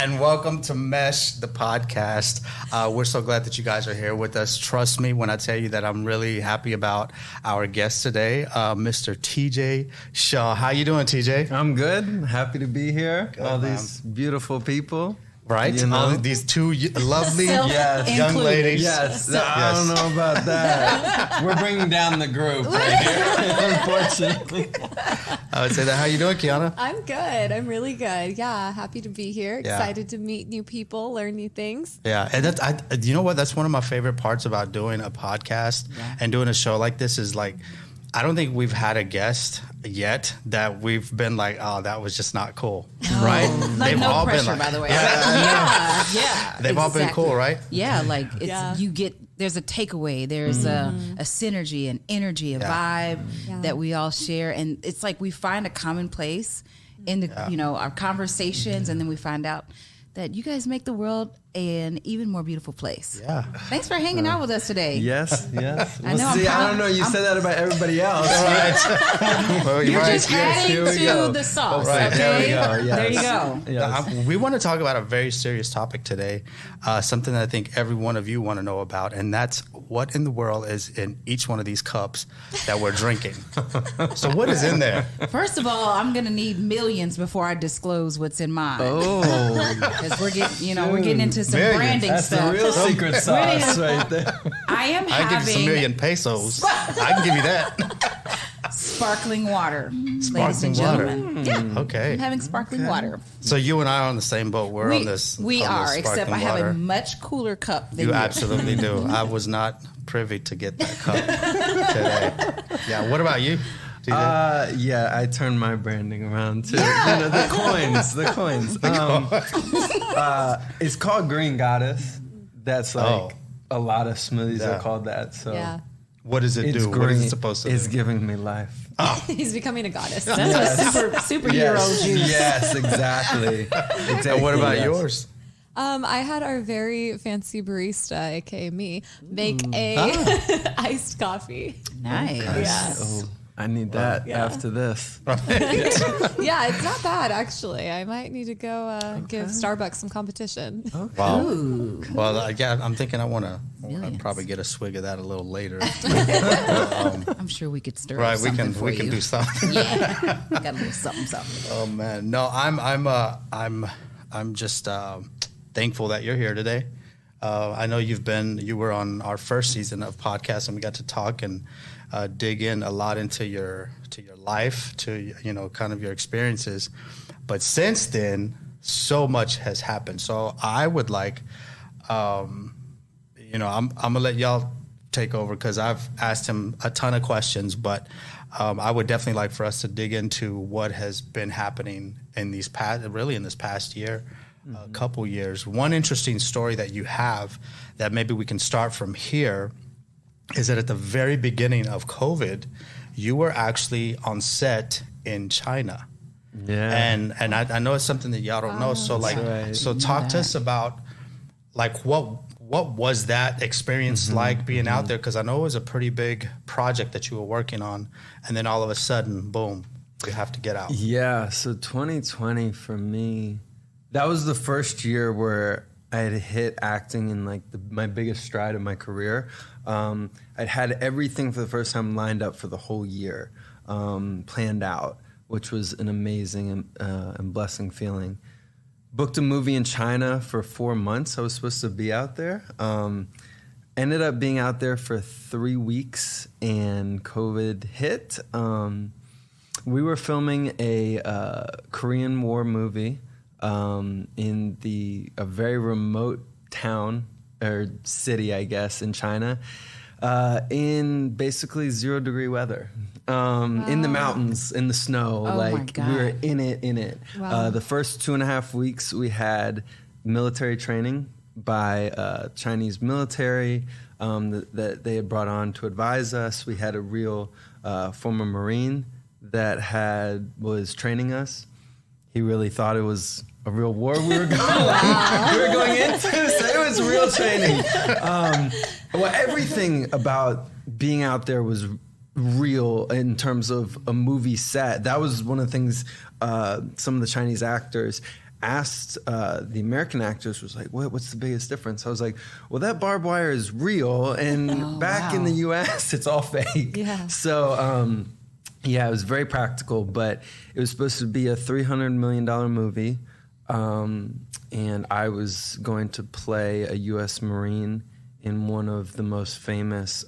and welcome to Mesh, the podcast. We're so glad that you guys are here with us. Trust me when I tell you that I'm really happy about our guest today, Mr. TJ Shaw. How you doing, TJ? I'm good. Happy to be here. Good, all man. These beautiful people. Right? You know? All these two lovely young ladies. Yes. I don't know about that. We're bringing down the group right here, unfortunately. I would say that. How you doing, Kiana? I'm good. I'm really good. Yeah, happy to be here. Yeah. Excited to meet new people, learn new things. Yeah, and you know what? That's one of my favorite parts about doing a podcast and doing a show like this is like, I don't think we've had a guest yet that we've been like, oh, that was just not cool, right? Like They've no all pressure, been like, by the way. yeah, They've all been Exactly. cool, right? Yeah, like it's Yeah. you get there's a takeaway, there's a synergy, an energy, a vibe that we all share, and it's like we find a common place in the our conversations, and then we find out that you guys make the world an even more beautiful place. Yeah. Thanks for hanging out with us today. Yes. I know, See, I'm I don't know. You said that about everybody else. Well, You're right. just here we adding go. to the sauce. Right, Okay, there we go, yes. There you go. Yes. We want to talk about a very serious topic today, something that I think every one of you want to know about, and that's what in the world is in each one of these cups that we're drinking. So what is in there? First of all, I'm gonna need millions before I disclose what's in mine. Oh, Because we're getting into some Millions. branding that's the stuff. real secret sauce right there. I am I can give you some million having pesos. I can give you that. sparkling water, ladies Sparkling and water. gentlemen. Yeah, Okay. I'm having sparkling water. So you and I are on the same boat. We're on this. we on are, this except I sparkling have water. a much cooler cup than You you. absolutely do. I was not privy to get that cup today. Yeah. What about you? TJ? Yeah, I turned my branding around too. The coins. It's called Green Goddess. That's like a lot of smoothies Yeah. are called that. So Yeah. What does it it's do? green. What is it supposed to It's do? giving me life. He's becoming a goddess. That's a superhero juice. Yes, exactly. And what about Yes. yours? I had our very fancy barista, aka me, make a iced coffee. Nice. Yeah. Oh, I need that Yeah. after this. Yeah, it's not bad actually. I might need to go give Starbucks some competition. Wow. Ooh. Well, yeah, I'm thinking I want to Millions. probably get a swig of that a little later. I'm sure we could stir up Right, we something can for we can you. do something. Yeah, got a little something. Oh man, no, I'm just thankful that you're here today. I know you were on our first season of podcast, and we got to talk and dig in a lot into your life, to kind of your experiences. But since then, so much has happened. So I would like, I'm gonna let y'all take over because I've asked him a ton of questions, but I would definitely like for us to dig into what has been happening in this past year, a couple years. One interesting story that you have that maybe we can start from here is that at the very beginning of COVID, you were actually on set in China. Yeah. And I know it's something that y'all don't know. So like, right. so talk to us about like what was that experience like being out there? Because I know it was a pretty big project that you were working on, and then all of a sudden, boom, you have to get out. Yeah, so 2020 for me, that was the first year where I had hit acting in like my biggest stride of my career. I'd had everything for the first time lined up for the whole year, planned out, which was an amazing and blessing feeling. Booked a movie in China for 4 months. I was supposed to be out there. Ended up being out there for 3 weeks, and COVID hit. We were filming a Korean War movie in a very remote town or city, I guess, in China, in basically 0-degree weather. In the mountains, in the snow, Oh my like God. we were in it. Wow. The first 2.5 weeks we had military training by Chinese military that they had brought on to advise us. We had a real former Marine that was training us. He really thought it was a real war we were going into, so it was real training. Well, everything about being out there was real in terms of a movie set. That was one of the things some of the Chinese actors asked the American actress, was like, what's the biggest difference? I was like, well, that barbed wire is real, and in the U.S., it's all fake. Yeah. So, it was very practical, but it was supposed to be a $300 million movie, and I was going to play a U.S. Marine in one of the most famous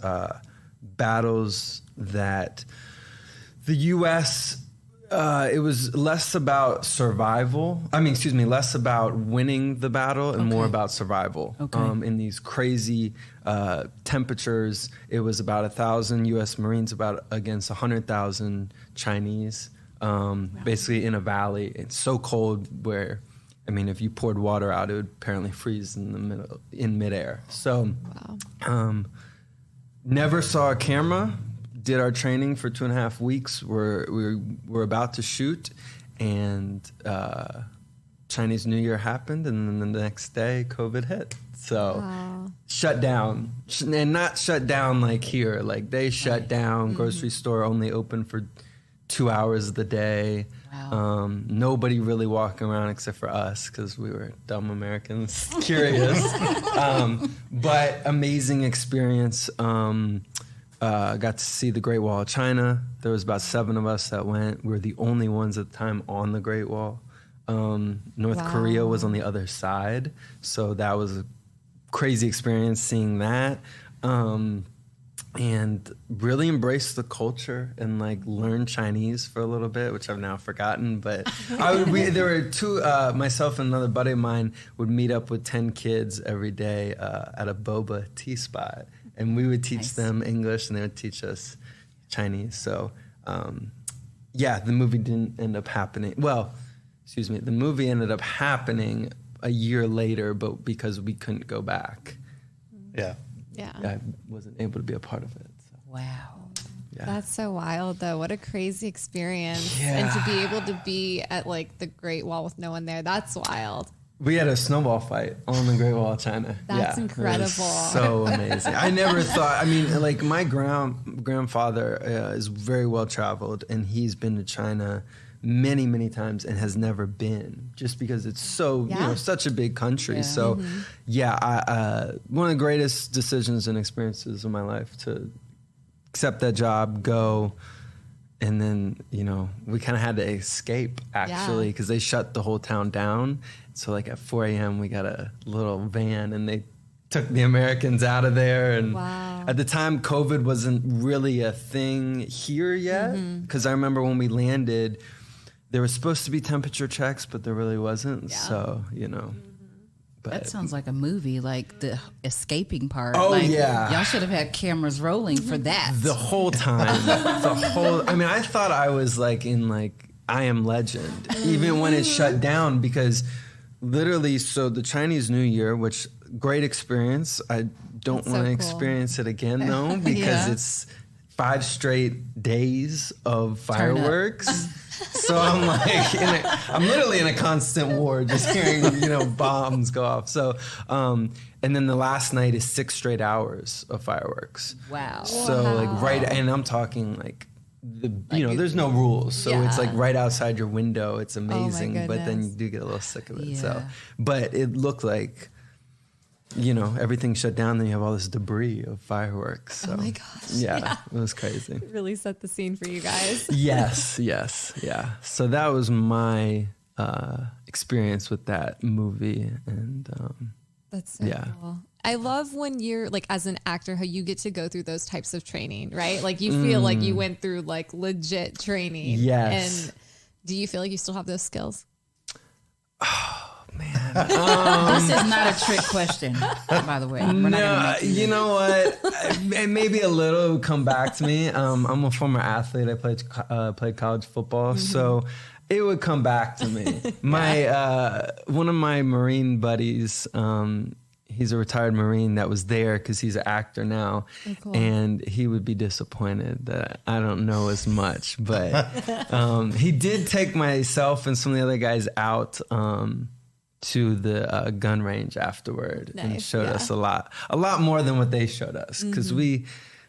battles that the U.S. It was less about less about winning the battle and more about survival. In these crazy temperatures, it was about 1,000 U.S. Marines against 100,000 Chinese, basically in a valley. It's so cold where, if you poured water out, it would apparently freeze in midair. So, never saw a camera. Did our training for 2.5 weeks. We were about to shoot, and Chinese New Year happened, and then the next day COVID hit. So shut down, and not shut down like here. Like they shut down. Grocery store only open for 2 hours of the day. Wow. Nobody really walking around except for us because we were dumb Americans, curious. But amazing experience. Got to see the Great Wall of China. There was about 7 of us that went. We were the only ones at the time on the Great Wall. North Korea was on the other side. So that was a crazy experience seeing that. And really embrace the culture and learn Chinese for a little bit, which I've now forgotten. But there were 2, myself and another buddy of mine would meet up with 10 kids every day at a boba tea spot. And we would teach them English, and they would teach us Chinese. So, the movie didn't end up happening. Well, the movie ended up happening a year later, but because we couldn't go back. Yeah. I wasn't able to be a part of it. So. Wow. Yeah. That's so wild, though. What a crazy experience. Yeah. And to be able to be at the Great Wall with no one there, that's wild. We had a snowball fight on the Great Wall of China. That's incredible. It was so amazing. I never thought, my grandfather is very well traveled, and he's been to China many, many times and has never been, just because it's so, such a big country. Yeah. So, one of the greatest decisions and experiences of my life to accept that job, go. And then, we kind of had to escape, actually, because they shut the whole town down. So, at 4 a.m., we got a little van, and they took the Americans out of there. And at the time, COVID wasn't really a thing here yet, because I remember when we landed, there was supposed to be temperature checks, but there really wasn't. Yeah. So, But that sounds like a movie, like the escaping part. Oh, yeah. Y'all should have had cameras rolling for that. The whole time. I thought I was in I Am Legend, even when it shut down, because literally, so the Chinese New Year, which great experience. I don't want to experience it again, though, because it's 5 straight days of fireworks. So I'm I'm literally in a constant war, just hearing, bombs go off. So, and then the last night is 6 straight hours of fireworks. Wow. So and I'm talking there's no rules. So it's right outside your window. It's amazing, but then you do get a little sick of it. Yeah. So, but it looked like, everything shut down, then you have all this debris of fireworks. So, oh my gosh. Yeah, it was crazy. It really set the scene for you guys. Yes. Yeah. So that was my experience with that movie. And that's so cool. I love when you're as an actor, how you get to go through those types of training, right? You feel like you went through legit training. Yes. And do you feel like you still have those skills? Oh, man. This is not a trick question, by the way. You know what? Maybe a little, it would come back to me. I'm a former athlete. I played college football, so it would come back to me. My one of my Marine buddies, he's a retired Marine that was there because he's an actor now. Oh, cool. And he would be disappointed that I don't know as much. But he did take myself and some of the other guys out to the gun range afterward. Nice. And showed us a lot more than what they showed us. Because we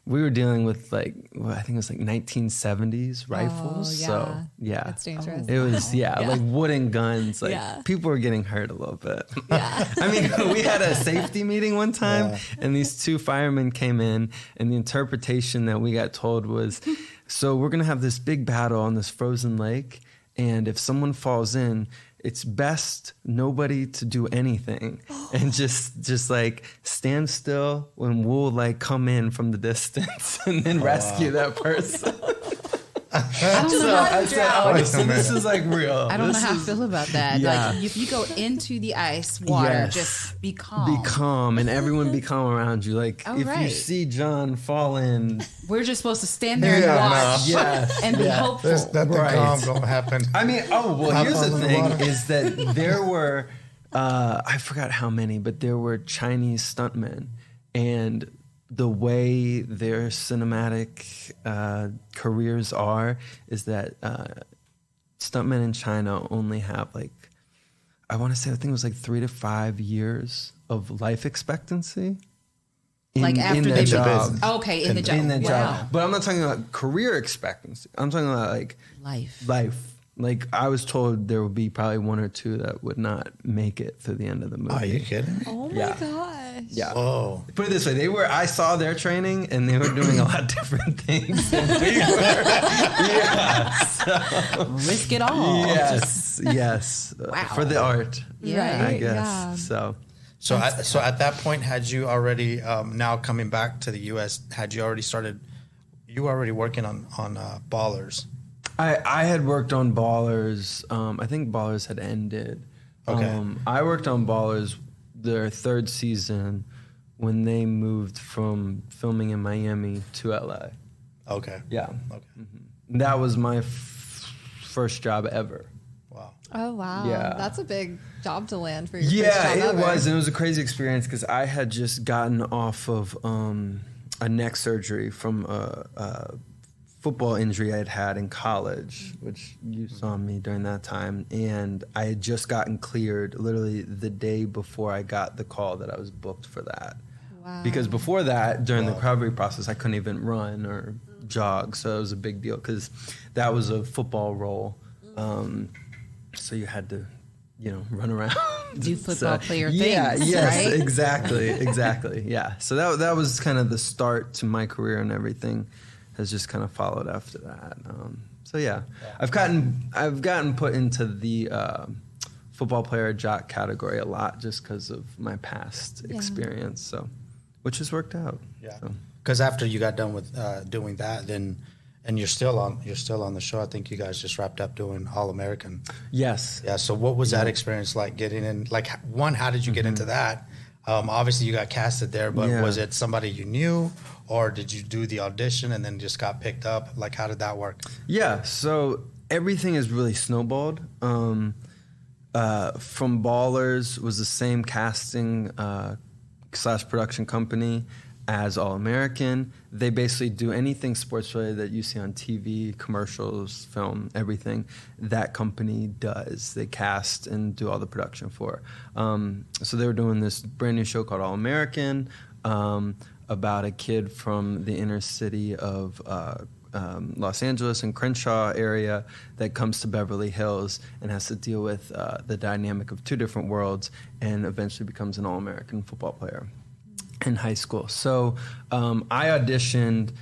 we were dealing with like, I think it was like 1970s rifles. yeah. So yeah, That's dangerous. it was, like wooden guns. Like people were getting hurt a little bit. Yeah. I mean, we had a safety meeting one time and these two firemen came in and the interpretation that we got told was, so we're going to have this big battle on this frozen lake. And if someone falls in, it's best nobody to do anything and just like stand still when we'll like come in from the distance and then rescue that person. I don't know how I said, oh, so this is like real. I don't know how I feel about that. Yeah. Like if you go into the ice water, Yes. just be calm. Be calm and everyone be calm around you. Like All if you right. see John fall in, We're just supposed to stand there Yeah, and watch yes, and be hopeful. There's nothing Right. calm gonna happen. I mean, well, Hop here's on the in the thing water. is that there were, I forgot how many, but there were Chinese stuntmen. And the way their cinematic careers are is that stuntmen in China only have like, I want to say, I think it was like 3 to 5 years of life expectancy. Like after their they job. Okay, in the job. In the Wow. job. But I'm not talking about career expectancy. I'm talking about like Life. Like I was told there would be probably 1 or 2 that would not make it to the end of the movie. Are you kidding me? Oh my Yeah. gosh. Yeah. Whoa. Put it this way, I saw their training and they were doing a lot different things than we were. Yeah. So, Risk it all. yes. Wow. For the art. Yeah. I Right, guess. yeah. So So at that point, had you already now coming back to the U.S. Had you already started? You were already working on Ballers. I had worked on Ballers. I think Ballers had ended. Okay. I worked on Ballers their 3rd season when they moved from filming in Miami to LA. Okay. Yeah. Okay. That was my first job ever. Wow. Oh wow. Yeah. That's a big job to land for your first Yeah, job it ever. was. And it was a crazy experience because I had just gotten off of a neck surgery from a football injury I had in college, which you saw me during that time. And I had just gotten cleared literally the day before I got the call that I was booked for that. Wow. Because before that, during the recovery process, I couldn't even run or jog. So it was a big deal because that was a football role. So you had to, run around. Do football player Yeah, things, yes, right? exactly. Yeah. So that was kind of the start to my career, and everything has just kind of followed after that. So yeah, I've gotten put into the football player jock category a lot just because of my past experience. So, which has worked out. Yeah. So. Because after you got done with doing that, then and you're still on the show. I think you guys just wrapped up doing All American. Yes. Yeah. So what was that experience like getting in? Like, one, how did you get into that? Obviously, you got casted there, but was it somebody you knew, or did you do the audition and then just got picked up? Like, how did that work? Yeah, so everything is really snowballed. From Ballers was the same casting / production company as All American. They basically do anything sports related that you see on TV, commercials, film, everything. That company does. They cast and do all the production for. So they were doing this brand new show called All American about a kid from the inner city of Los Angeles and Crenshaw area that comes to Beverly Hills and has to deal with the dynamic of 2 different worlds and eventually becomes an All-American football player in high school. So I auditioned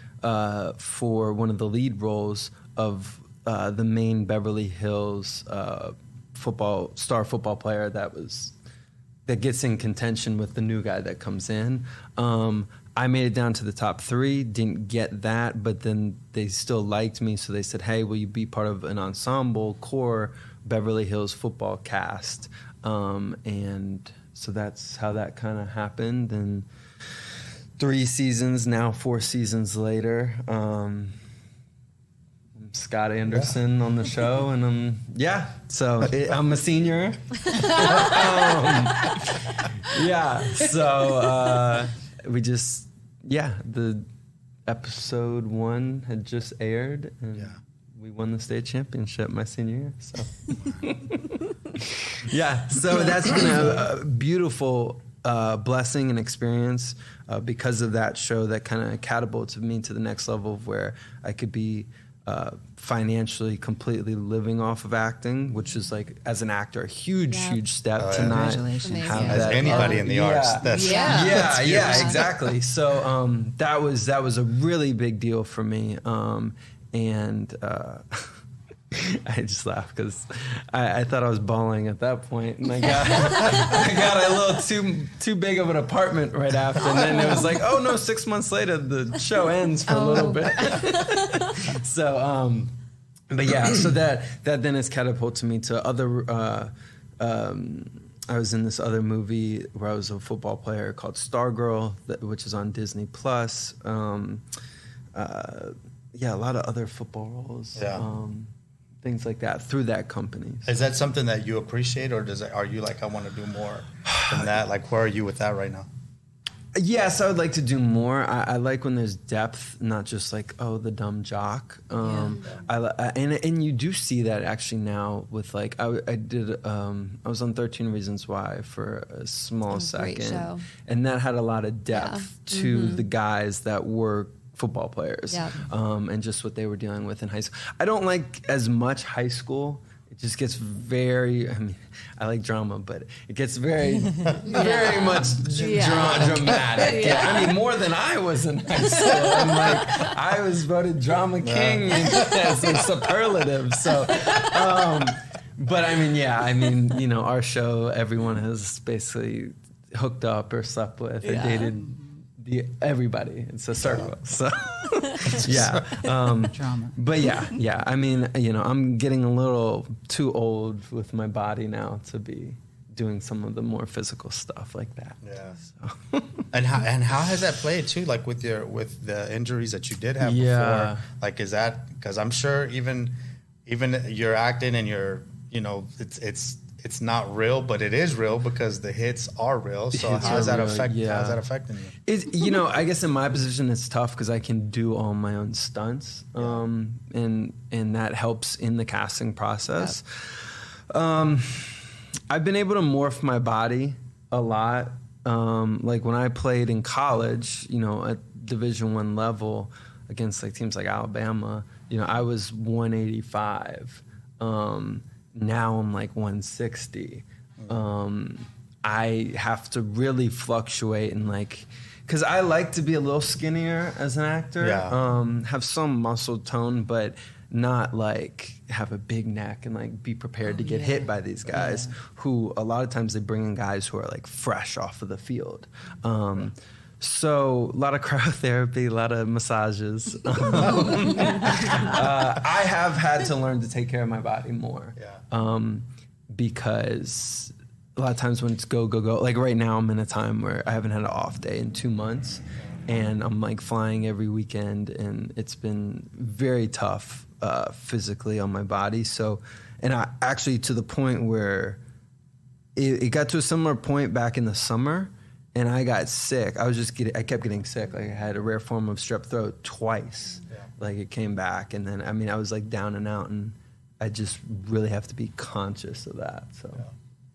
for one of the lead roles of the main Beverly Hills star football player that gets in contention with the new guy that comes in. I made it down to the top 3, didn't get that, but then they still liked me, so they said, hey, will you be part of an ensemble core Beverly Hills football cast? And so that's how that kind of happened. And 3 seasons, now 4 seasons later, I'm Scott Anderson on the show, and I'm a senior. So we just, the episode 1 had just aired, and we won the state championship my senior year. So so that's been a beautiful blessing and experience because of that show that kind of catapulted me to the next level of where I could be financially completely living off of acting, which is like, as an actor, a huge step to not Congratulations. have Amazing. As that. anybody in the arts, that's Yeah, exactly. So that was a really big deal for me, and I just laughed because I thought I was bawling at that point, and I got a little too big of an apartment right after, and then it was like, oh no, 6 months later the show ends for a little bit. So, but yeah, so that then has catapulted me to other. I was in this other movie where I was a football player called Stargirl, which is on Disney Plus. A lot of other football roles. Yeah. Things like that through that company. Is that something that you appreciate, or are you like, I want to do more than that? Like, where are you with that right now? Yes, I would like to do more. I like when there's depth, not just like, oh, the dumb jock. And you do see that actually now with like, I was on 13 Reasons Why for a small second. Great show. And that had a lot of depth to the guys that were football players, and just what they were dealing with in high school. I don't like as much high school. It just gets very, I like drama, but it gets very much dramatic. Yeah. I mean, more than I was in high school. I'm like, I was voted drama king as a superlative. So, but I mean, our show, everyone has basically hooked up or slept with or dated everybody. It's a circle. So Drama. But yeah. I mean, I'm getting a little too old with my body now to be doing some of the more physical stuff like that. Yeah. So. And how has that played too? Like with the injuries that you did have before. Like, is that, because I'm sure even you're acting and you're, it's not real, but it is real because the hits are real. So how is that affecting you? I guess in my position it's tough because I can do all my own stunts, and that helps in the casting process. I've been able to morph my body a lot. Like when I played in college, at Division I level against like teams like Alabama, I was 185. Now I'm like 160. I have to really fluctuate and because I like to be a little skinnier as an actor. Have some muscle tone, but not like have a big neck and like be prepared to get hit by these guys who a lot of times they bring in guys who are like fresh off of the field. So a lot of cryotherapy, a lot of massages. I have had to learn to take care of my body more. Because a lot of times when it's go, like right now I'm in a time where I haven't had an off day in 2 months and I'm like flying every weekend and it's been very tough physically on my body. So, and I actually to the point where it got to a similar point back in the summer and I got sick. I kept getting sick. Like I had a rare form of strep throat twice. Like it came back and then, I was like down and out and I just really have to be conscious of that. So,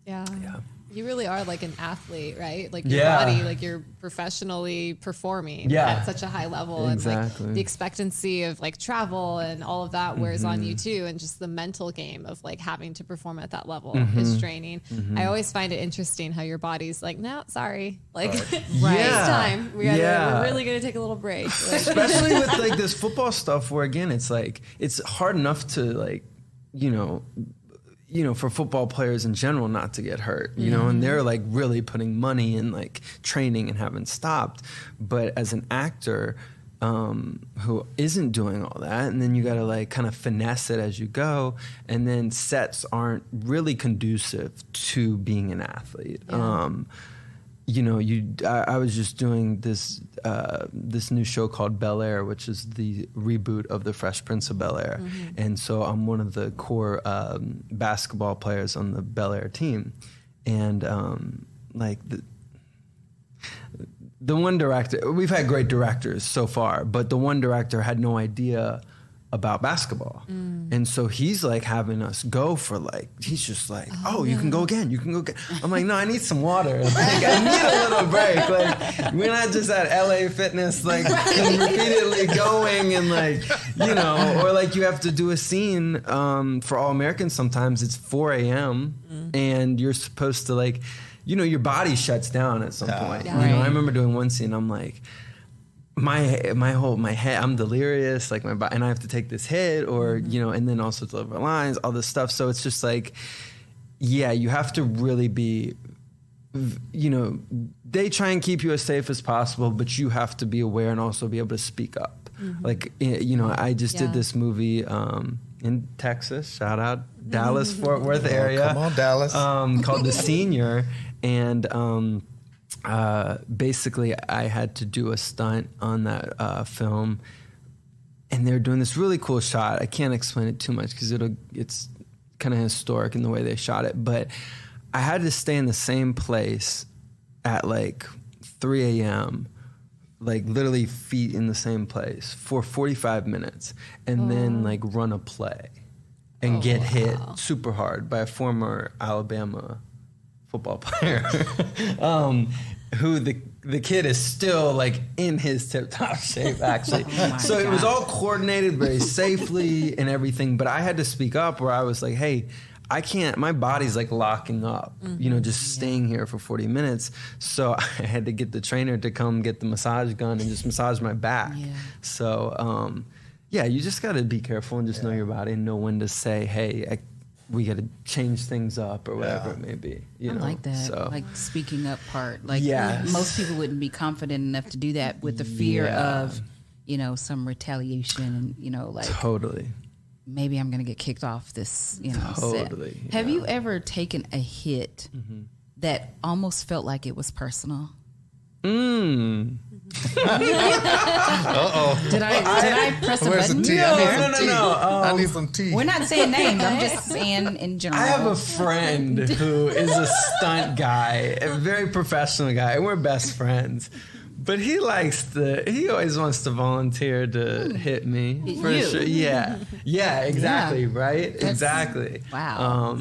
yeah. You really are like an athlete, right? Like your body, like you're professionally performing at such a high level. Exactly. And like the expectancy of like travel and all of that wears on you too. And just the mental game of like having to perform at that level is draining. I always find it interesting how your body's like, no, sorry. Like, it's time. We're really going to take a little break. Especially with like this football stuff where again, it's like, it's hard enough to like, for football players in general not to get hurt, and they're like really putting money in like training and haven't stopped. But as an actor who isn't doing all that, and then you got to like kind of finesse it as you go, and then sets aren't really conducive to being an athlete. I was just doing this new show called Bel-Air, which is the reboot of The Fresh Prince of Bel-Air. And so I'm one of the core basketball players on the Bel-Air team. And the one director, we've had great directors so far, but the one director had no idea about basketball. And so he's like having us go for like, he's just like, oh, you can go again. You can go again. I'm like, no, I need some water. Like, I need a little break. Like, we're not just at LA Fitness, like repeatedly going and like, you know, or like you have to do a scene for All Americans. Sometimes it's 4 a.m. and you're supposed to like, you know, your body shuts down at some point. Yeah. You know, I remember doing one scene, I'm like, my head, I'm delirious, like my body, and I have to take this hit or, you know, and then also deliver lines, all this stuff. So it's just like, yeah, you have to really be, you know, they try and keep you as safe as possible, but you have to be aware and also be able to speak up. Like, you know, I just did this movie in Texas, shout out Dallas, Fort Worth area. Come on, Dallas. Called The Senior. And basically I had to do a stunt on that film, and they're doing this really cool shot. I can't explain it too much because it's kind of historic in the way they shot it, but I had to stay in the same place at like 3 a.m., like literally feet in the same place for 45 minutes and then like run a play and get hit super hard by a former Alabama football player who the kid is still like in his tip-top shape actually. So it was all coordinated very safely and everything, but I had to speak up where I was like, hey, I can't, my body's like locking up, you know, just staying here for 40 minutes. So I had to get the trainer to come get the massage gun and just massage my back. So yeah, you just got to be careful and just know your body and know when to say, hey, we got to change things up or whatever it may be. You know? like that, so, like speaking up part. Like Yes. most people wouldn't be confident enough to do that with the fear of, you know, some retaliation and, you know, like totally. maybe I'm going to get kicked off this, you know, Totally, set. Have you ever taken a hit that almost felt like it was personal? Uh-oh. Did I press a Where's the button? tea? No, I need some no. tea. I need some tea. We're not saying names. I'm just saying in general. I have a friend who is a stunt guy, a very professional guy, and we're best friends. But he always wants to volunteer to hit me. For You. sure. Yeah, exactly, right? Exactly. Wow.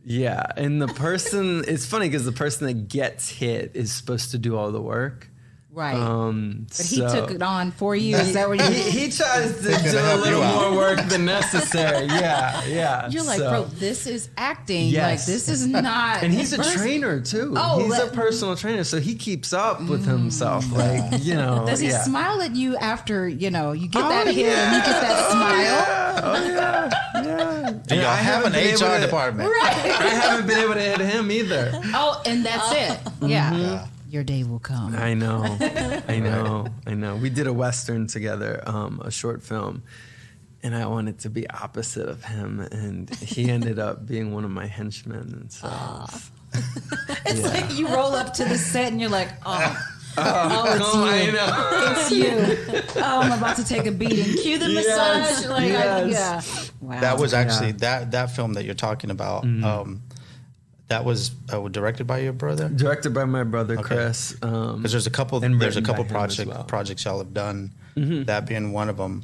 Yeah, and the person, it's funny because the person that gets hit is supposed to do all the work. Right. But he so- took it on for you. Is that what He tries to do a little more work than necessary. Yeah. You're like, So- bro, this is acting. Yes. Like, this is not. And he's a trainer too. Oh, he's a personal trainer, so he keeps up with himself. Like, you know. Does he yeah. smile at you after, you know, you get Oh, that hit and you get that smile? Oh yeah. Do y'all have an HR department? I haven't been able to hit him either. Oh, and that's it. Yeah. Your day will come. I know. We did a Western together, a short film, and I wanted to be opposite of him, and he ended up being one of my henchmen. And so, It's like you roll up to the set and you're like, it's I you. know. It's you. Oh, I'm about to take a beating. Cue the massage. Like, yes. Wow. That was actually that film that you're talking about. That was directed by your brother. Directed by my brother Chris. Because there's a couple and written by him as projects y'all have done. Mm-hmm. That being one of them.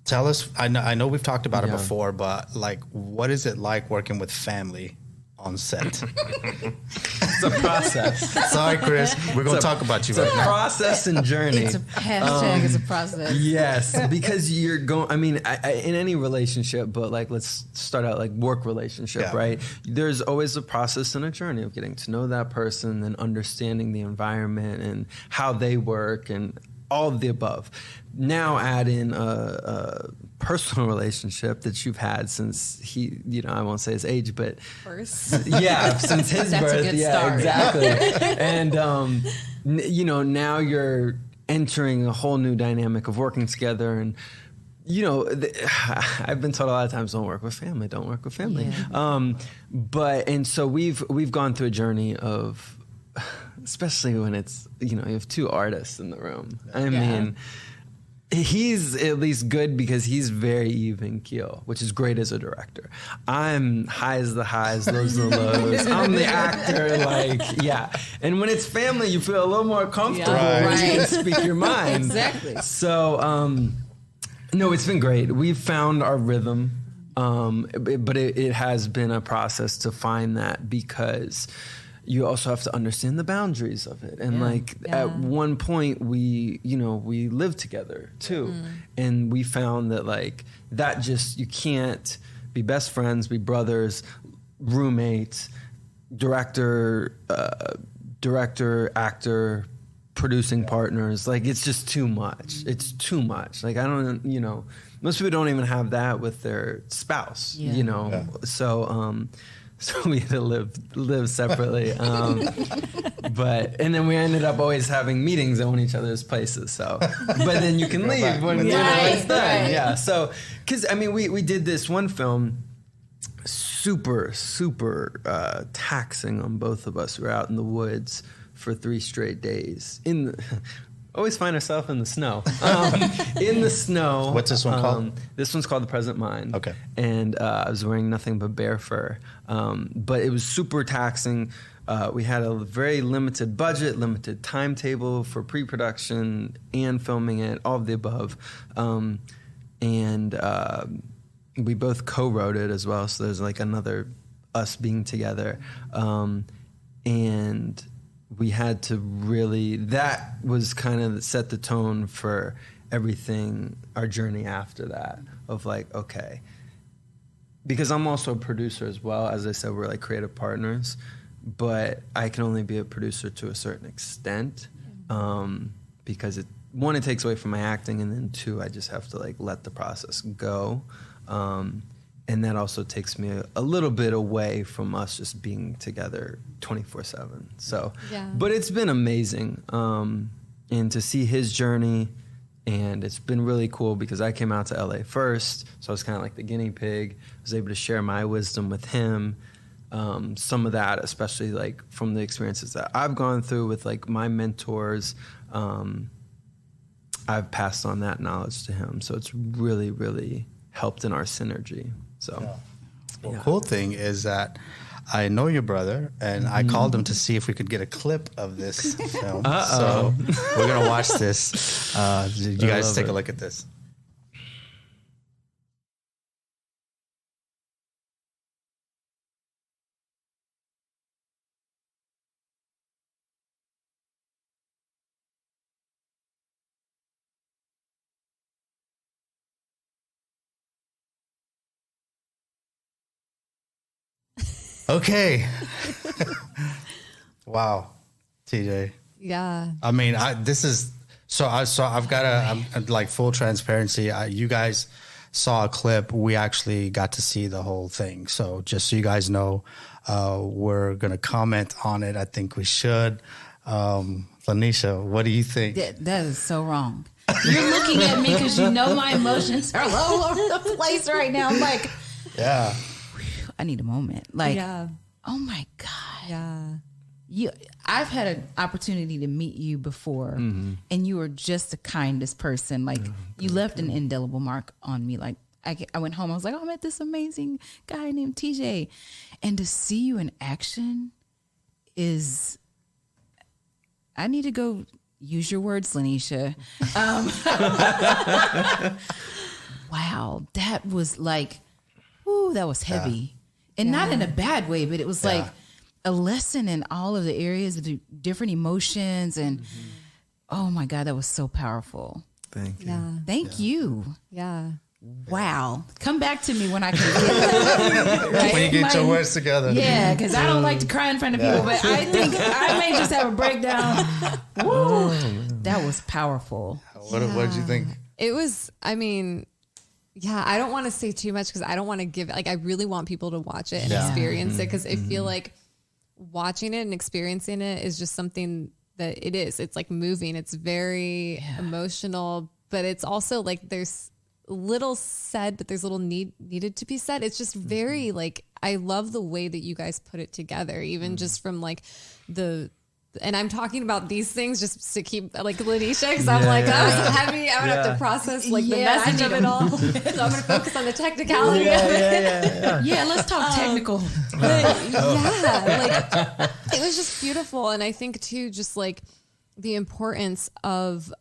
Tell us. I know we've talked about it before, but like, what is it like working with family on set? It's a process. Sorry, Chris. We're gonna talk about you It's right a now. process and journey. It's a hashtag. It's a process. Yes, because you're going. I mean, in any relationship, but like, let's start out like work relationship, right? There's always a process and a journey of getting to know that person and understanding the environment and how they work and all of the above. Now add in a personal relationship that you've had since he, you know, I won't say his age, but First. yeah, since his That's a birth. good Yeah, start. exactly. And you know, now you're entering a whole new dynamic of working together. And you know, I've been told a lot of times, don't work with family, don't work with family. Yeah. But so we've gone through a journey of, especially when it's, you know, you have two artists in the room. I mean, he's at least good because he's very even keel, which is great as a director. I'm high as the highs, lows the lows. I'm the actor, like, yeah. And when it's family, you feel a little more comfortable when you can speak your mind. Exactly. So, No, it's been great. We've found our rhythm, but it has been a process to find that, because you also have to understand the boundaries of it. And at one point we lived together too. And we found that that just, you can't be best friends, be brothers, roommates, director, actor, producing partners. It's just too much. It's too much. I don't, most people don't even have that with their spouse, So we had to live separately. But then we ended up always having meetings on each other's places. So, but then you can leave when it's done. Right. Yeah. So, because we did this one film, super taxing on both of us. We were out in the woods for 3 straight days. Always find ourselves in the snow. In the snow. What's this one called? This one's called The Present Mind. Okay. And I was wearing nothing but bear fur. But it was super taxing. We had a very limited budget, limited timetable for pre-production and filming it, all of the above. And we both co-wrote it as well. So there's another us being together. And we had to really, that was kind of set the tone for everything, our journey after that, of okay, because I'm also a producer as well. As I said, we're creative partners, but I can only be a producer to a certain extent, because it takes away from my acting, and then 2, I just have to let the process go. And that also takes me a little bit away from us just being together 24/7. So, but it's been amazing. And to see his journey, and it's been really cool because I came out to LA first. So I was kind of like the guinea pig. I was able to share my wisdom with him. Some of that, especially from the experiences that I've gone through with my mentors, I've passed on that knowledge to him. So it's really, really helped in our synergy. So, Cool thing is that I know your brother, and I called him to see if we could get a clip of this film. So we're gonna watch this. You guys take a look at this. Okay. Wow, TJ. Yeah. This is I've got full transparency. You guys saw a clip. We actually got to see the whole thing. So just so you guys know, we're gonna comment on it. I think we should. Lanisha, what do you think? That is so wrong. You're looking at me because my emotions are all over the place right now. I'm yeah. I need a moment. Oh my God. Yeah. I've had an opportunity to meet you before, and you were just the kindest person. You left an indelible mark on me. I went home, I was I met this amazing guy named TJ. And to see you in action is, I need to go use your words, Lanisha. Wow. That was that was heavy. Yeah. And not in a bad way, but it was a lesson in all of the areas of the different emotions. And oh my God, that was so powerful. Thank you. Yeah. Thank you. Yeah. Wow. Come back to me when I can get it. Right? When you get your words together. Yeah, because I don't like to cry in front of people, but I think I may just have a breakdown. Woo. That was powerful. What did you think? It was, I don't want to say too much because I don't want to give I really want people to watch it and experience it, because I feel like watching it and experiencing it is just something that it is. It's moving. It's very emotional, but it's also there's little said, but there's little needed to be said. It's just very I love the way that you guys put it together, even just from and I'm talking about these things just to keep Lanisha, because I'm it's heavy. I'm gonna have to process the message of it all. So I'm gonna focus on the technicality of it. Yeah, let's talk technical. It was just beautiful. And I think too, just the importance of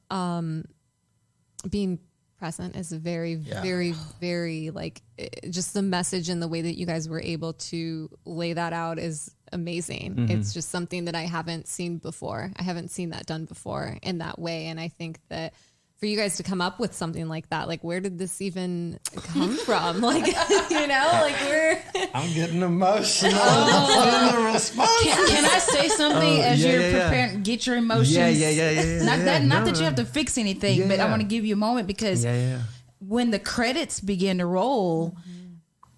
being present is very, very, very like just the message and the way that you guys were able to lay that out is amazing. Mm-hmm. It's just something that I haven't seen before. I haven't seen that done before in that way. And I think that for you guys to come up with something like that, like where did this even come from? Like, you know, like I'm getting emotional. Can I say something as you're preparing? Get your emotions. Yeah. Not that you have to fix anything, but I want to give you a moment because when the credits begin to roll,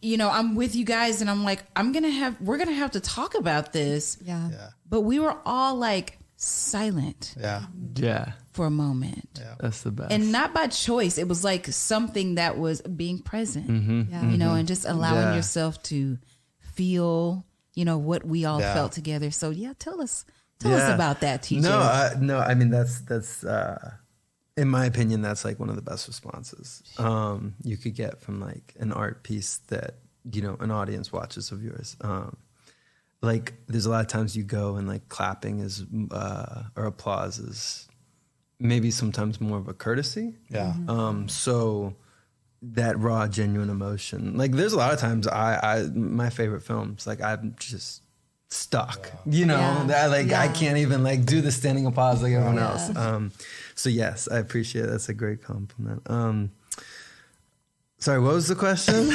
you know, I'm with you guys and I'm like, we're gonna have to talk about this. Yeah. But we were all like silent. Yeah. For a moment. Yeah. That's the best. And not by choice. It was like something that was being present. Yeah. You know, and just allowing yourself to feel, you know, what we all felt together. So tell us about that, TJ. No, I mean that's in my opinion, that's like one of the best responses you could get from like an art piece that, you know, an audience watches of yours. Like there's a lot of times you go and like clapping is or applause is maybe sometimes more of a courtesy. Yeah. So that raw, genuine emotion. Like there's a lot of times my favorite films, like I'm just stuck, you know, that like I can't even like do the standing applause like everyone else. So yes, I appreciate it. That's a great compliment. Sorry, what was the question?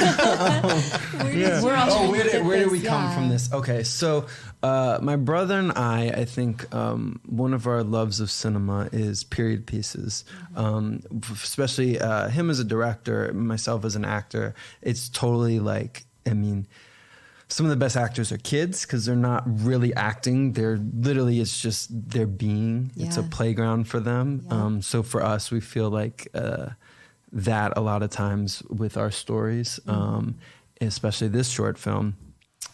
Where did we come from this? Okay, so my brother and I think one of our loves of cinema is period pieces, especially him as a director, myself as an actor. It's totally like, I mean, some of the best actors are kids because they're not really acting. They're literally, it's just their being. Yeah. It's a playground for them. Yeah. So for us, we feel like that a lot of times with our stories, especially this short film.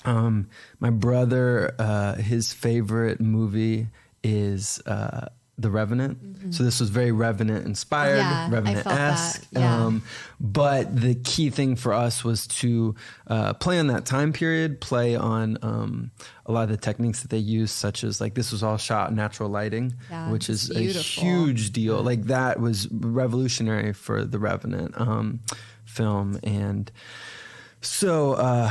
My brother, his favorite movie is The Revenant. Mm-hmm. So this was very Revenant inspired, Revenant-esque. But the key thing for us was to play on that time period, play on a lot of the techniques that they use, such as like this was all shot in natural lighting, which is beautiful. A huge deal. Like that was revolutionary for the Revenant film. And so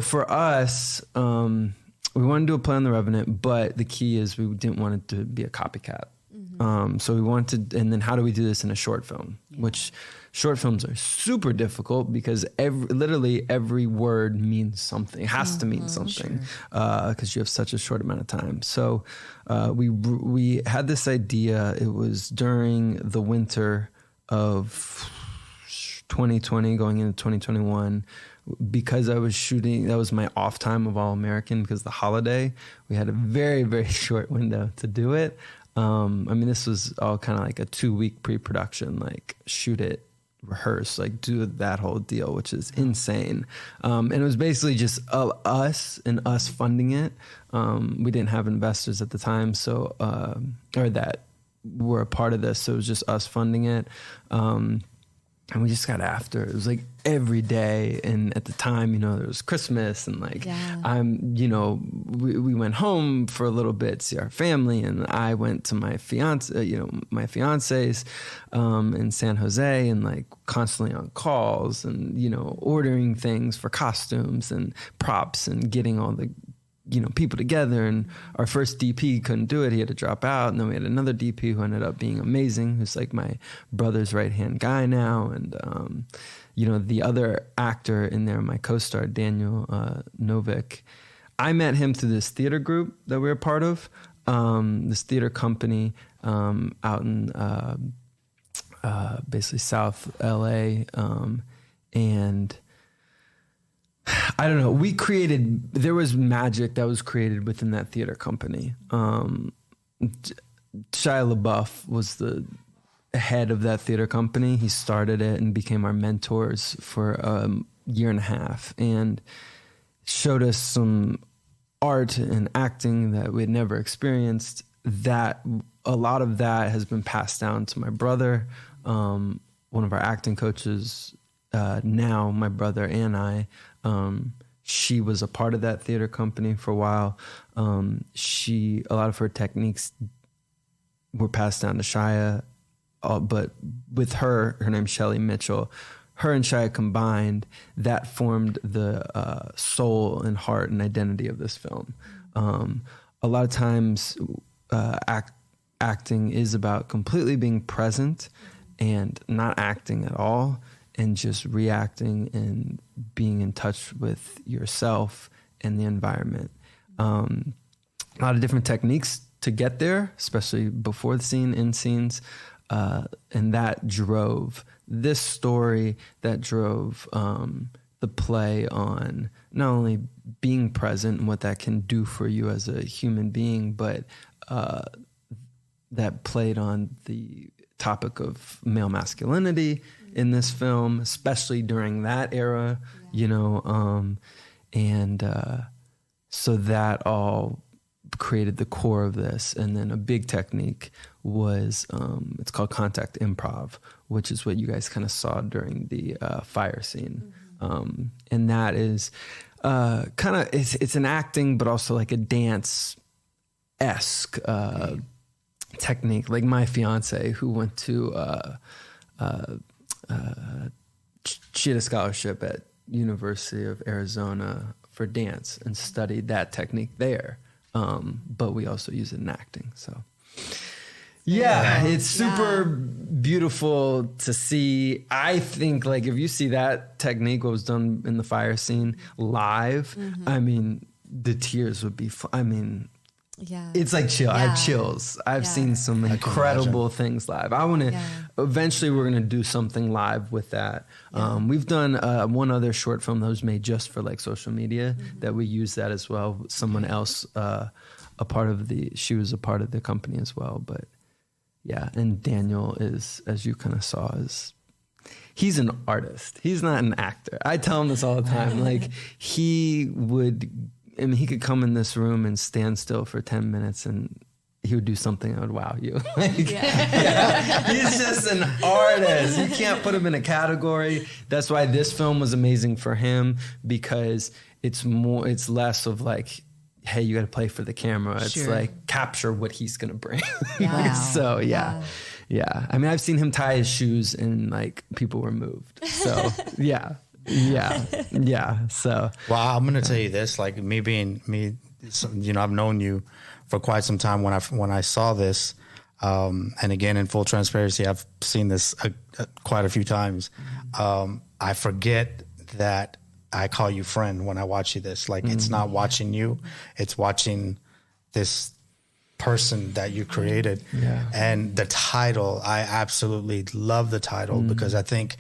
for us, we wanted to do a play on The Revenant, but the key is we didn't want it to be a copycat. Mm-hmm. So we wanted, and then how do we do this in a short film? Which short films are super difficult because literally every word means something. It has to mean something because you have such a short amount of time. So we had this idea. It was during the winter of 2020 going into 2021. Because I was shooting, that was my off time of All American because the holiday, we had a very, very short window to do it. I mean, this was all kind of like a 2-week pre-production, like shoot it, rehearse, like do that whole deal, which is insane. And it was basically just us and us funding it. We didn't have investors at the time, so or that were a part of this. So it was just us funding it. And we just got after it. It was like every day. And at the time, you know, there was Christmas and like, we went home for a little bit, see our family. And I went to my fiance's in San Jose and like constantly on calls and, you know, ordering things for costumes and props and getting all the, you know, people together. And our first DP couldn't do it. He had to drop out. And then we had another DP who ended up being amazing, who's like my brother's right-hand guy now. And, you know, the other actor in there, my co-star, Daniel Novik, I met him through this theater group that we were part of, this theater company out in basically South LA. And I don't know. There was magic that was created within that theater company. Shia LaBeouf was the head of that theater company. He started it and became our mentors for a year and a half and showed us some art and acting that we had never experienced. That a lot of that has been passed down to my brother, one of our acting coaches. Now my brother and I, she was a part of that theater company for a while. A lot of her techniques were passed down to Shia. but with her name's Shelly Mitchell, her and Shia combined, that formed the soul and heart and identity of this film. A lot of times acting is about completely being present and not acting at all and just reacting and being in touch with yourself and the environment. A lot of different techniques to get there, especially before the scene, in scenes. And that drove this story, that drove the play on not only being present and what that can do for you as a human being, but that played on the topic of male masculinity in this film, especially during that era, you know, so that all created the core of this. And then a big technique was, it's called contact improv, which is what you guys kind of saw during the fire scene. And that is kind of, it's an acting, but also like a dance-esque technique. Like my fiance, who went to she had a scholarship at University of Arizona for dance and studied that technique there. But we also use it in acting. So yeah, it's super beautiful to see. I think like if you see that technique, what was done in the fire scene live, I mean, the tears would be, it's like chill. I have chills. I've seen some incredible things live. I want to, eventually we're going to do something live with that. We've done one other short film that was made just for like social media that we use that as well. Someone else, she was a part of the company as well. But yeah, and Daniel is, as you kind of saw, he's an artist. He's not an actor. I tell him this all the time. Like he could come in this room and stand still for 10 minutes and he would do something that would wow you. He's just an artist. You can't put him in a category. That's why this film was amazing for him, because it's less of like, hey, you got to play for the camera. It's like capture what he's going to bring. So yeah. I mean, I've seen him tie his shoes and like people were moved. So yeah. So, well, I'm going to tell you this, like me, you know, I've known you for quite some time. When I saw this, and again, in full transparency, I've seen this quite a few times. I forget that I call you friend when I watch you this. Like it's not watching you, it's watching this person that you created. And the title, I absolutely love the title because I think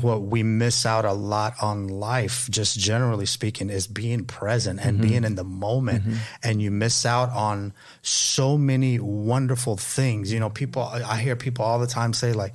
what we miss out a lot on life, just generally speaking, is being present and being in the moment. And you miss out on so many wonderful things. You know, I hear people all the time say like,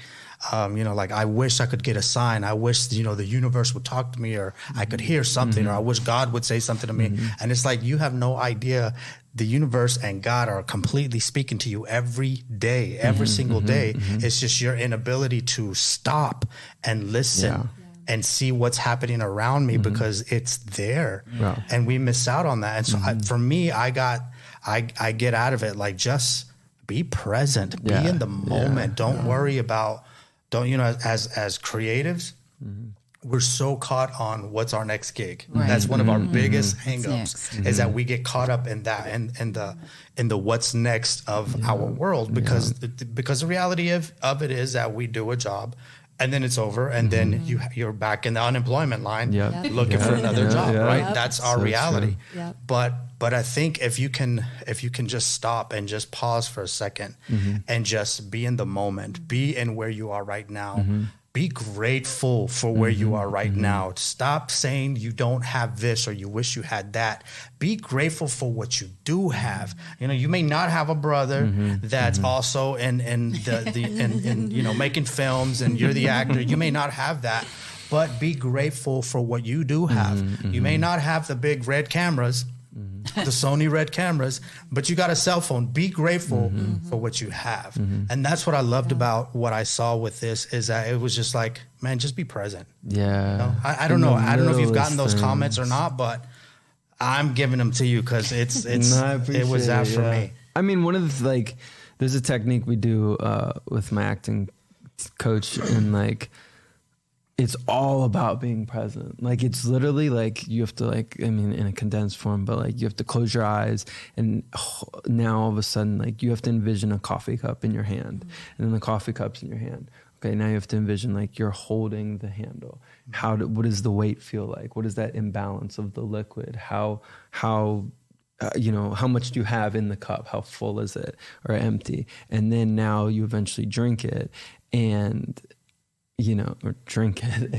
you know, like, I wish I could get a sign. I wish, you know, the universe would talk to me, or I could hear something, or I wish God would say something to me. And it's like, you have no idea. The universe and God are completely speaking to you every day, every single day. It's just your inability to stop and listen and see what's happening around me because it's there. And we miss out on that. And so for me, I get out of it, like, just be present, be in the moment. Don't worry about, you know, as creatives, we're so caught on what's our next gig. That's one of our biggest hangups, is that we get caught up in that and in the what's next of our world, because the reality of it is that we do a job and then it's over, and then you're back in the unemployment line looking for another job, right? That's our reality. But I think if you can just stop and just pause for a second and just be in the moment, be in where you are right now. Be grateful for where you are right now. Stop saying you don't have this or you wish you had that. Be grateful for what you do have. You know, you may not have a brother that's also in you know, making films, and you're the actor. You may not have that, but be grateful for what you do have. You may not have the big red cameras, the Sony red cameras, but you got a cell phone. Be grateful for what you have. And that's what I loved about what I saw with this, is that it was just like, man, just be present. You know? I don't know. I don't know if you've gotten those comments or not, but I'm giving them to you because it was that for me. I mean, one of the, like, there's a technique we do with my acting coach, and like it's all about being present. Like it's literally like you have to in a condensed form, but like you have to close your eyes, and now all of a sudden like you have to envision a coffee cup in your hand, and then the coffee cup's in your hand. Okay, now you have to envision like you're holding the handle. What does the weight feel like? What is that imbalance of the liquid? How much do you have in the cup? How full is it or empty? And then now you eventually drink it, and or drink it,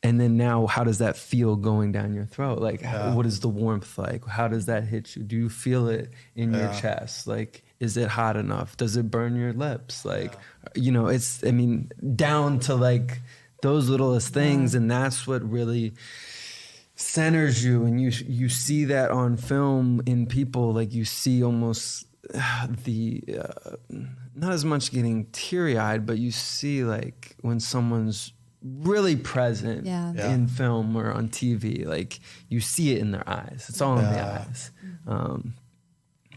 and then now how does that feel going down your throat? Like what is the warmth like? How does that hit you? Do you feel it in your chest? Like, is it hot enough? Does it burn your lips? Like, down to like those littlest things. And that's what really centers you. And you see that on film in people. Like you see almost not as much getting teary-eyed, but you see like when someone's really present in film or on TV, like you see it in their eyes. It's all in the eyes.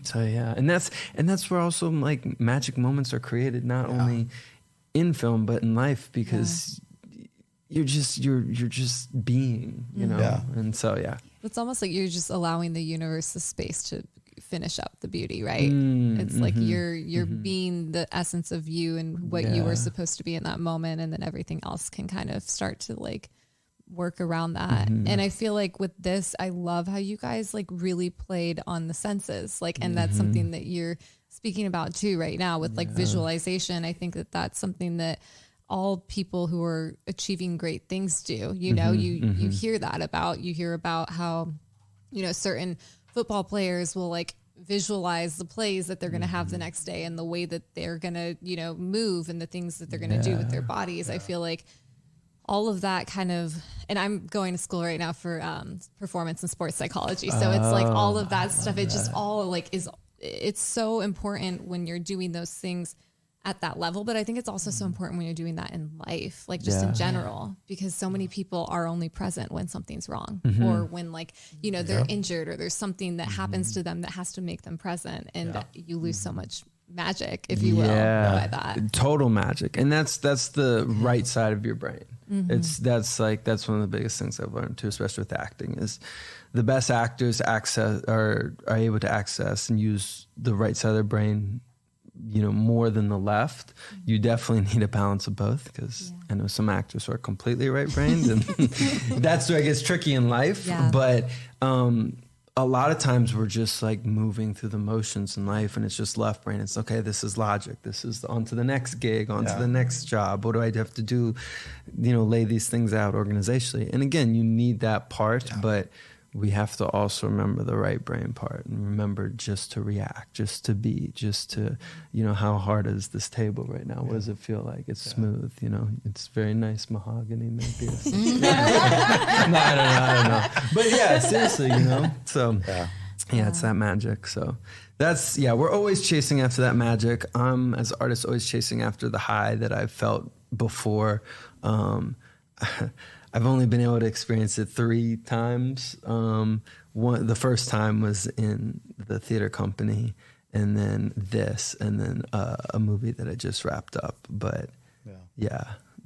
So and that's where also like magic moments are created, not only in film but in life, because you're just being, and so it's almost like you're just allowing the universe the space to finish up the beauty, right? It's like you're being the essence of you and what you were supposed to be in that moment, and then everything else can kind of start to like work around that. And I feel like with this, I love how you guys like really played on the senses, like, and that's something that you're speaking about too right now with like visualization. I think that that's something that all people who are achieving great things do. You hear that about, you hear about how, certain football players will like visualize the plays that they're going to have the next day and the way that they're going to, move and the things that they're going to do with their bodies. I feel like all of that kind of, and I'm going to school right now for performance and sports psychology. So it's like all of that stuff. It just all like it's so important when you're doing those things at that level. But I think it's also so important when you're doing that in life, like just in general, because so many people are only present when something's wrong or when like, they're injured or there's something that happens to them that has to make them present. And you lose so much magic, if you will, by that. Total magic. And that's the right side of your brain. That's one of the biggest things I've learned too, especially with acting, is the best actors are able to access and use the right side of their brain, more than the left. You definitely need a balance of both, because I know some actors who are completely right-brained, and that's where it gets tricky in life. But a lot of times we're just like moving through the motions in life, and it's just left brain. It's okay, this is logic. This is on to the next gig, on to the next job. What do I have to do? Lay these things out organizationally. And again, you need that part, but we have to also remember the right brain part, and remember just to react, just to be, just to, how hard is this table right now? What does it feel like? It's smooth, it's very nice mahogany, maybe. No, I don't know. But yeah, seriously, so it's that magic. So that's, we're always chasing after that magic. I'm, as artists, always chasing after the high that I've felt before. I've only been able to experience it 3 times. The first time was in the theater company, and then this, and then a movie that I just wrapped up. But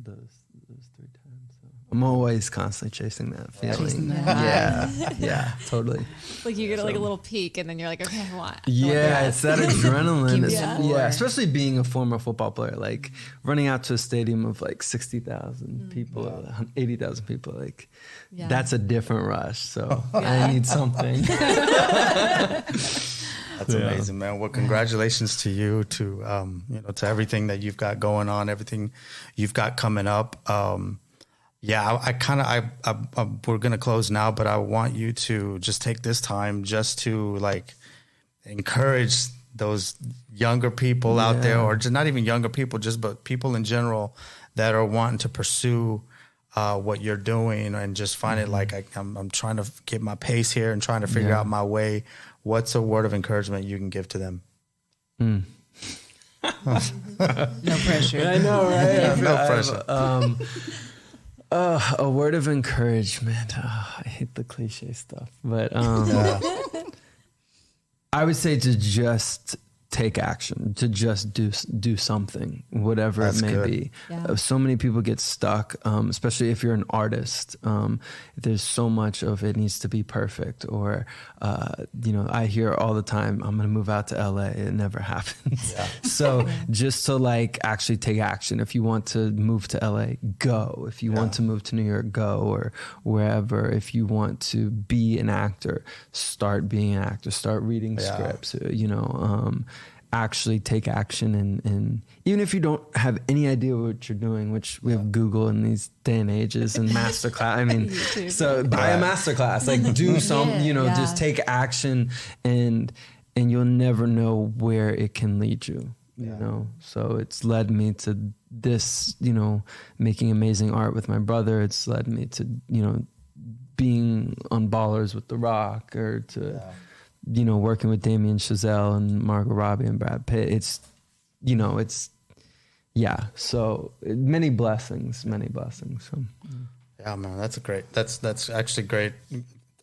those 3 times. So I'm always constantly chasing that feeling. Yeah, totally. Like you get like a little peak, and then you're like, okay, I want it's that adrenaline. Especially being a former football player, like running out to a stadium of like 60,000 people, 80,000 people, like that's a different rush. So I need something. That's amazing, man. Well, congratulations to you, to to everything that you've got going on, everything you've got coming up. We're going to close now, but I want you to just take this time just to like encourage those younger people out there, or just not even younger people, but people in general that are wanting to pursue what you're doing, and just find it like I'm trying to get my pace here and trying to figure out my way. What's a word of encouragement you can give to them? No pressure. I know, right? No pressure. A word of encouragement. I hate the cliche stuff, but I would say to just take action, to just do something, whatever That's it may good. be. Yeah. So many people get stuck, especially if you're an artist. There's so much of it needs to be perfect, or I hear all the time, I'm gonna move out to LA. It never happens. Yeah. So just to like actually take action. If you want to move to LA, go. If you want to move to New York, go, or wherever. If you want to be an actor, start being an actor. Start reading scripts. Actually take action, and even if you don't have any idea what you're doing, which we have Google in these day and ages, and masterclass. I mean, so buy a masterclass, like do some, just take action, and you'll never know where it can lead you. You know, so it's led me to this, making amazing art with my brother. It's led me to, being on Ballers with The Rock, or to, working with Damien Chazelle and Margot Robbie and Brad Pitt. It's, so many blessings. So. Yeah, man, that's actually great.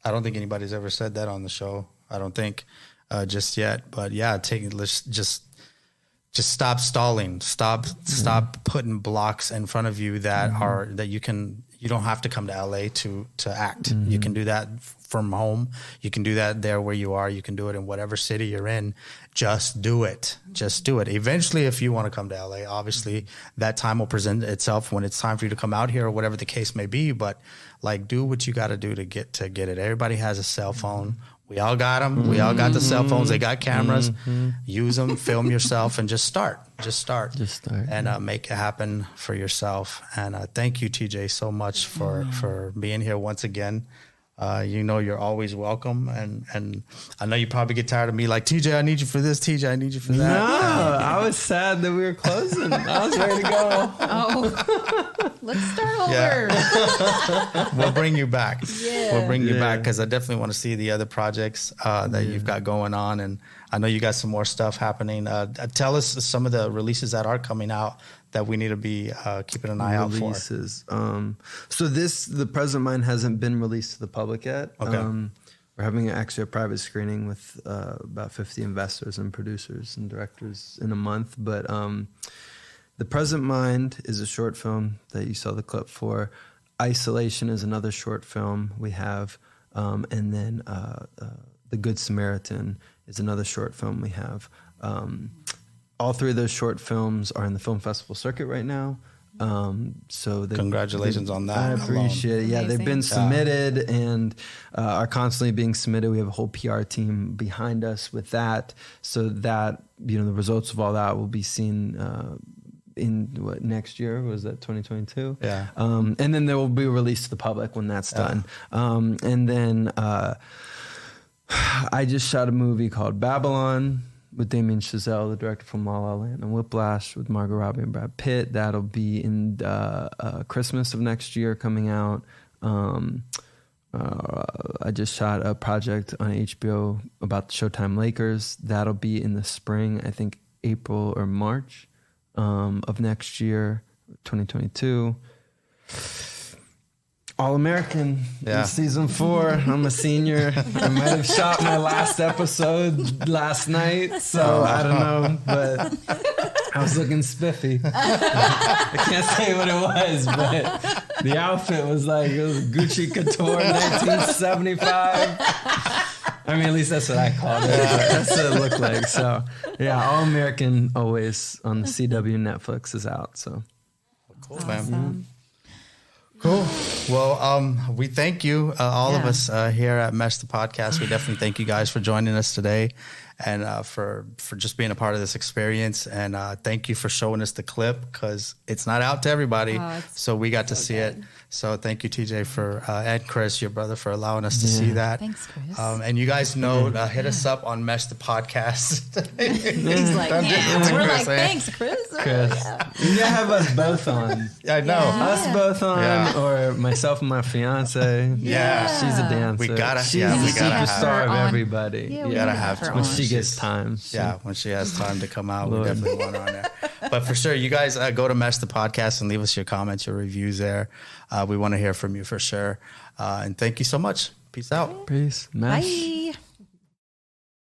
I don't think anybody's ever said that on the show. I don't think just yet, but yeah, let's just stop stalling. Stop putting blocks in front of you that are that you don't have to come to LA to act. You can do that from home. You can do that there where you are. You can do it in whatever city you're in. Just do it. Eventually, if you want to come to LA, obviously that time will present itself when it's time for you to come out here, or whatever the case may be. But like, do what you got to do to get it. Everybody has a cell phone. We all got them. We all got the cell phones. They got cameras. Use them. Film yourself, and just start. And make it happen for yourself. And thank you, TJ, so much for being here once again. You're always welcome, and I know you probably get tired of me like, TJ, I need you for this, TJ, I need you for that. No, I was sad that we were closing. I was ready to go. Oh, let's start over. We'll bring you back. We'll bring you back, because I definitely want to see the other projects that you've got going on, and I know you got some more stuff happening. Tell us some of the releases that are coming out that we need to be keeping an eye out for. So The Present Mind hasn't been released to the public yet. Okay. We're having actually a private screening with about 50 investors and producers and directors in a month. But The Present Mind is a short film that you saw the clip for. Isolation is another short film we have. And then The Good Samaritan is another short film we have. All three of those short films are in the film festival circuit right now. So congratulations on that. I appreciate it. Yeah, Amazing. they've been submitted and are constantly being submitted. We have a whole PR team behind us with that, so that the results of all that will be seen in next year? Was that 2022? Yeah. And then they will be released to the public when that's done. And then I just shot a movie called Babylon with Damien Chazelle, the director from La La Land and Whiplash, with Margot Robbie and Brad Pitt. That'll be in Christmas of next year coming out. I just shot a project on HBO about the Showtime Lakers. That'll be in the spring, I think April or March of next year, 2022. All-American in season 4. I'm a senior. I might have shot my last episode last night, so I don't know, but I was looking spiffy. I can't say what it was, but the outfit was like, it was Gucci Couture 1975. I mean, at least that's what I called it. That's what it looked like. So, yeah, All-American always on the CW Netflix is out. So, cool, awesome. man. Cool. Well, we thank you, all of us here at Mesh the Podcast. We definitely thank you guys for joining us today, and for just being a part of this experience. And thank you for showing us the clip, because it's not out to everybody, so we got to see it. So thank you, TJ, for and Chris, your brother, for allowing us to see that. Thanks, Chris. And you guys know, hit us up on Mesh the Podcast. He's like, yeah. We're like, thanks, Chris. Chris. You gotta have us both on. I know. Us both on, or myself and my fiance. Yeah. She's a dancer. We gotta, She's we the gotta have superstar her of on. everybody. Yeah, we gotta have her when on. she gets time. Yeah, when she has time to come out, we definitely want her on there. But for sure, you guys go to Mesh the Podcast and leave us your comments, your reviews there. We want to hear from you for sure. And thank you so much. Peace out. Peace. Mesh. Bye.